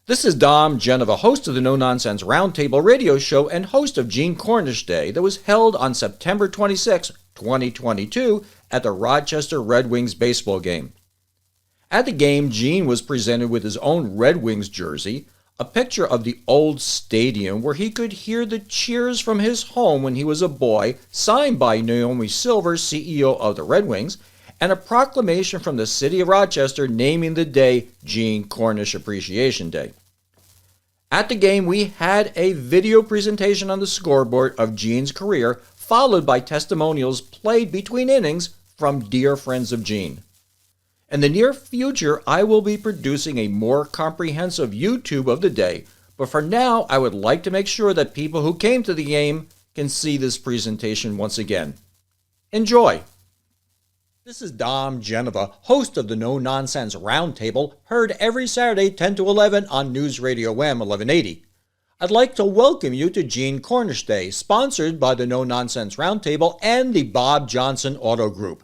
This is Dom Genova, host of the No Nonsense Roundtable radio show and host of Gene Cornish Day that was held on September 26, 2022 at the Rochester Red Wings baseball game. At the game, Gene was presented with his own Red Wings jersey, a picture of the old stadium where he could hear the cheers from his home when he was a boy, signed by Naomi Silver, CEO of the Red Wings, and a proclamation from the city of Rochester naming the day Gene Cornish Appreciation Day. At the game, we had a video presentation on the scoreboard of Gene's career, followed by testimonials played between innings from dear friends of Gene. In the near future, I will be producing a more comprehensive YouTube of the day, but for now, I would like to make sure that people who came to the game can see this presentation once again. Enjoy! This is Dom Genova, host of the No Nonsense Roundtable, heard every Saturday 10 to 11 on News Radio M 1180. I'd like to welcome you to Gene Cornish Day, sponsored by the No Nonsense Roundtable and the Bob Johnson Auto Group.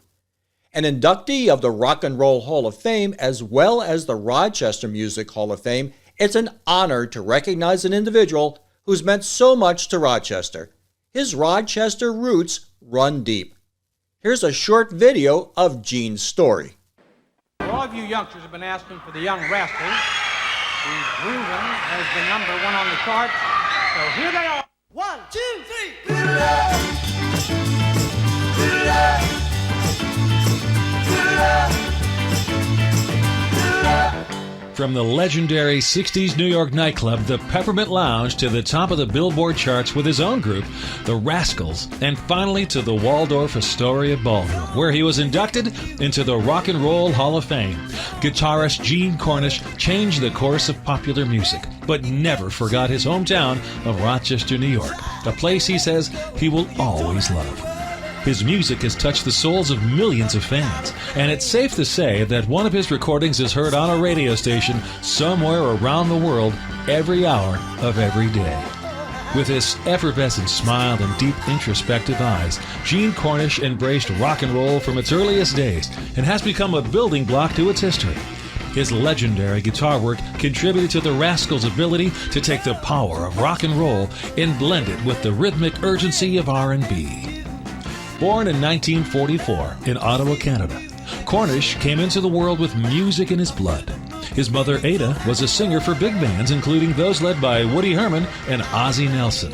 An inductee of the Rock and Roll Hall of Fame as well as the Rochester Music Hall of Fame, it's an honor to recognize an individual who's meant so much to Rochester. His Rochester roots run deep. Here's a short video of Gene's story. All of you youngsters have been asking for the Young Rascals, whose groovin' has been #1 on the charts. So here they are. 1, 2, 3. From the legendary 60s New York nightclub, the Peppermint Lounge, to the top of the Billboard charts with his own group, the Rascals, and finally to the Waldorf Astoria Ballroom, where he was inducted into the Rock and Roll Hall of Fame. Guitarist Gene Cornish changed the course of popular music, but never forgot his hometown of Rochester, New York, a place he says he will always love. His music has touched the souls of millions of fans, and it's safe to say that one of his recordings is heard on a radio station somewhere around the world every hour of every day. With his effervescent smile and deep introspective eyes, Gene Cornish embraced rock and roll from its earliest days and has become a building block to its history. His legendary guitar work contributed to the Rascals' ability to take the power of rock and roll and blend it with the rhythmic urgency of R&B. Born in 1944 in Ottawa, Canada, Cornish came into the world with music in his blood. His mother, Ada, was a singer for big bands, including those led by Woody Herman and Ozzie Nelson.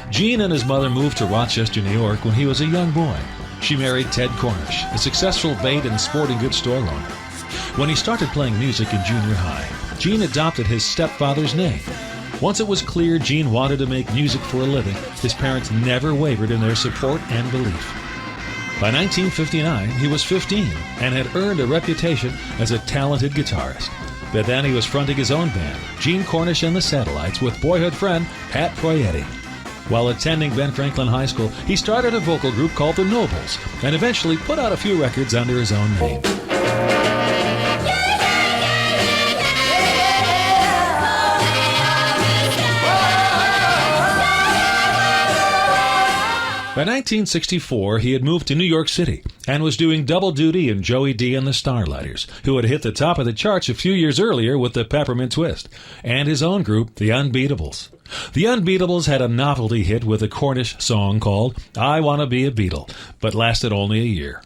Gene and his mother moved to Rochester, New York when he was a young boy. She married Ted Cornish, a successful bait and sporting goods store owner. When he started playing music in junior high, Gene adopted his stepfather's name. Once it was clear Gene wanted to make music for a living, his parents never wavered in their support and belief. By 1959, he was 15 and had earned a reputation as a talented guitarist. By then, he was fronting his own band, Gene Cornish and the Satellites, with boyhood friend Pat Proietti. While attending Ben Franklin High School, he started a vocal group called the Nobles and eventually put out a few records under his own name. By 1964, he had moved to New York City and was doing double duty in Joey D and the Starlighters, who had hit the top of the charts a few years earlier with the Peppermint Twist, and his own group, the Unbeatables. The Unbeatables had a novelty hit with a Cornish song called I Wanna Be a Beatle, but lasted only a year.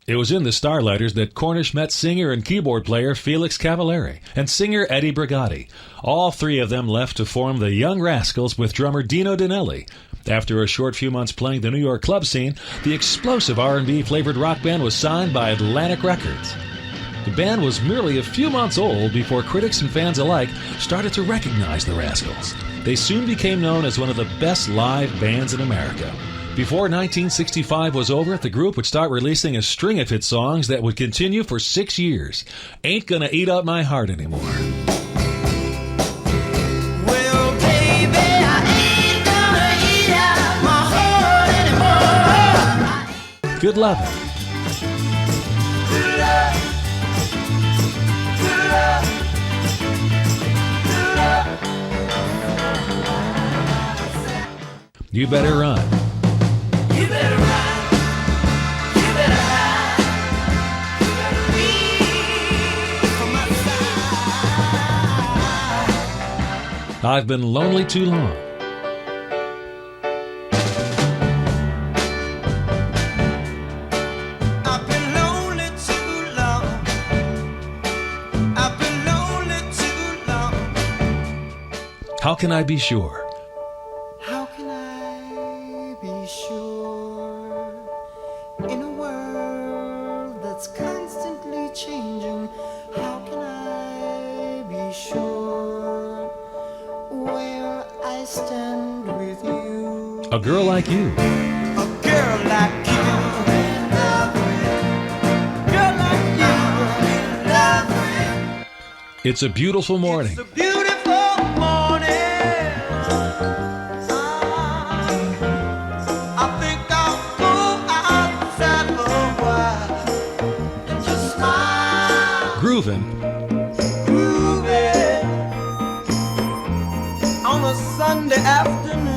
It was in the Starlighters that Cornish met singer and keyboard player Felix Cavallari and singer Eddie Brigatti. All three of them left to form the Young Rascals with drummer Dino Danelli. After a short few months playing the New York club scene, the explosive R&B-flavored rock band was signed by Atlantic Records. The band was merely a few months old before critics and fans alike started to recognize the Rascals. They soon became known as one of the best live bands in America. Before 1965 was over, the group would start releasing a string of hit songs that would continue for 6 years. Ain't Gonna Eat Up My Heart Anymore. Well, baby, I ain't gonna eat up my heart anymore. Good Lovin'. Good love. Good love. Good love. You Better Run. You better run. You better hide. You better leave from my side. I've Been Lonely Too Long. I've been lonely too long. I've been lonely too long. How Can I Be Sure? How can I be sure in a world that's constantly changing? How can I be sure where I stand with you? A Girl Like You. A girl like you, in love with. Girl like you, in love with. It's a Beautiful Morning. It's a beautiful morning. I think I'll go outside for a while and just smile, Groovin'. grooving on a Sunday afternoon.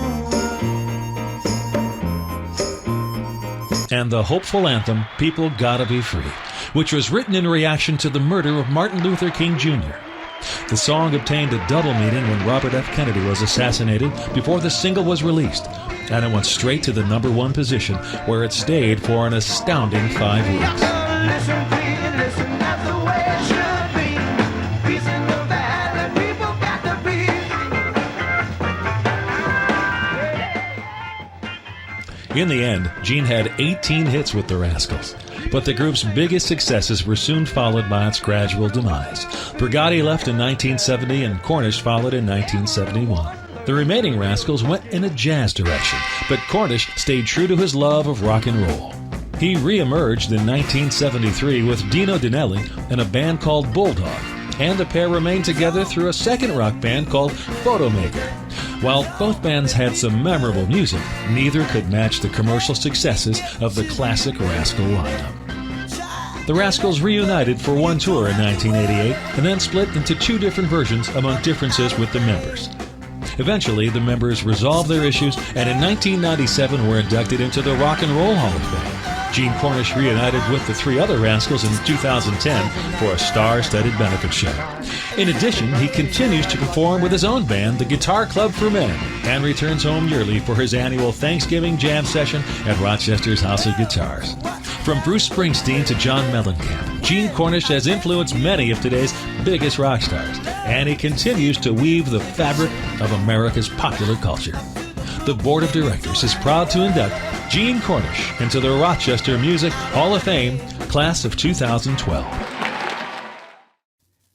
And the hopeful anthem, People Gotta Be Free, which was written in reaction to the murder of Martin Luther King Jr. The song obtained a double meaning when Robert F. Kennedy was assassinated before the single was released, and it went straight to the #1 position, where it stayed for an astounding 5 weeks. Listen, please, listen, that's the way it should be. Peace in the valley, people got to be free. In the end, Gene had 18 hits with the Rascals, but the group's biggest successes were soon followed by its gradual demise. Brigatti left in 1970 and Cornish followed in 1971. The remaining Rascals went in a jazz direction, but Cornish stayed true to his love of rock and roll. He re-emerged in 1973 with Dino Dinelli and a band called Bulldog, and the pair remained together through a second rock band called Photomaker. While both bands had some memorable music, neither could match the commercial successes of the classic Rascal lineup. The Rascals reunited for one tour in 1988 and then split into 2 different versions among differences with the members. Eventually, the members resolved their issues and in 1997 were inducted into the Rock and Roll Hall of Fame. Gene Cornish reunited with the 3 other Rascals in 2010 for a star-studded benefit show. In addition, he continues to perform with his own band, the Guitar Club for Men, and returns home yearly for his annual Thanksgiving jam session at Rochester's House of Guitars. From Bruce Springsteen to John Mellencamp, Gene Cornish has influenced many of today's biggest rock stars, and he continues to weave the fabric of America's popular culture. The Board of Directors is proud to induct Gene Cornish into the Rochester Music Hall of Fame, class of 2012.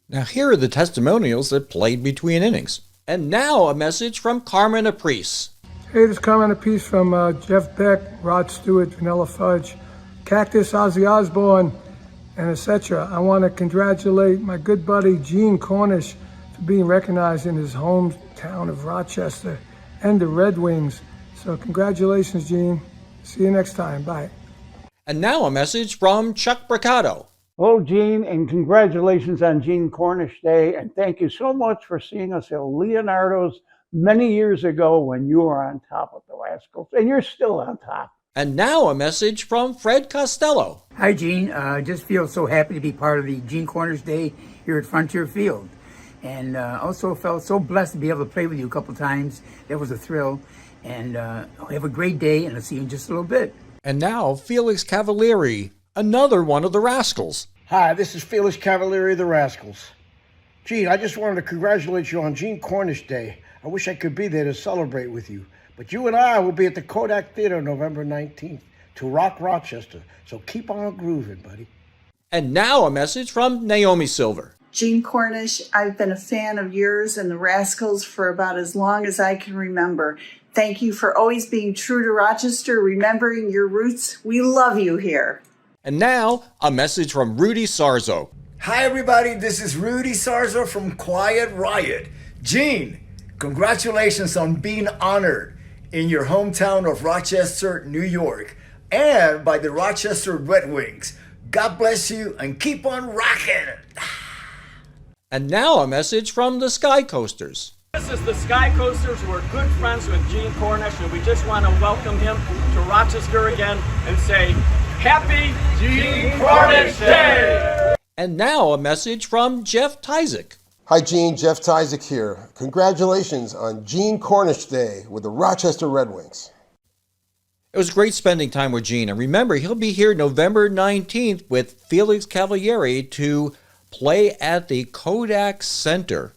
Now here are the testimonials that played between innings. And now a message from Carmen Aprice. Hey, this is Carmen Aprice from Jeff Beck, Rod Stewart, Vanilla Fudge, Cactus, Ozzy Osbourne, and etc. I want to congratulate my good buddy Gene Cornish for being recognized in his hometown of Rochester and the Red Wings. So congratulations, Gene. See you next time. Bye. And now a message from Chuck Bricado. Hello, Gene, and congratulations on Gene Cornish Day, and thank you so much for seeing us at Leonardo's many years ago when you were on top of the Rascals, and you're still on top. And now a message from Fred Costello. Hi, Gene. Just feel so happy to be part of the Gene Cornish Day here at Frontier Field. And also felt so blessed to be able to play with you a couple times. That was a thrill. And have a great day, and I'll see you in just a little bit. And now Felix Cavalieri, another one of the Rascals. Hi, this is Felix Cavalieri of the Rascals. Gene, I just wanted to congratulate you on Gene Cornish Day. I wish I could be there to celebrate with you. But you and I will be at the Kodak Theater November 19th to rock Rochester. So keep on grooving, buddy. And now a message from Naomi Silver. Gene Cornish, I've been a fan of yours and the Rascals for about as long as I can remember. Thank you for always being true to Rochester, remembering your roots. We love you here. And now, a message from Rudy Sarzo. Hi, everybody. This is Rudy Sarzo from Quiet Riot. Gene, congratulations on being honored in your hometown of Rochester, New York, and by the Rochester Red Wings. God bless you and keep on rocking. And now a message from the Sky Coasters. This is the Sky Coasters. We're good friends with Gene Cornish, and we just want to welcome him to Rochester again and say, Happy Gene Cornish Day! And now a message from Jeff Tyzik. Hi, Gene. Jeff Tyzik here. Congratulations on Gene Cornish Day with the Rochester Red Wings. It was great spending time with Gene. And remember, he'll be here November 19th with Felix Cavalieri to play at the Kodak Center.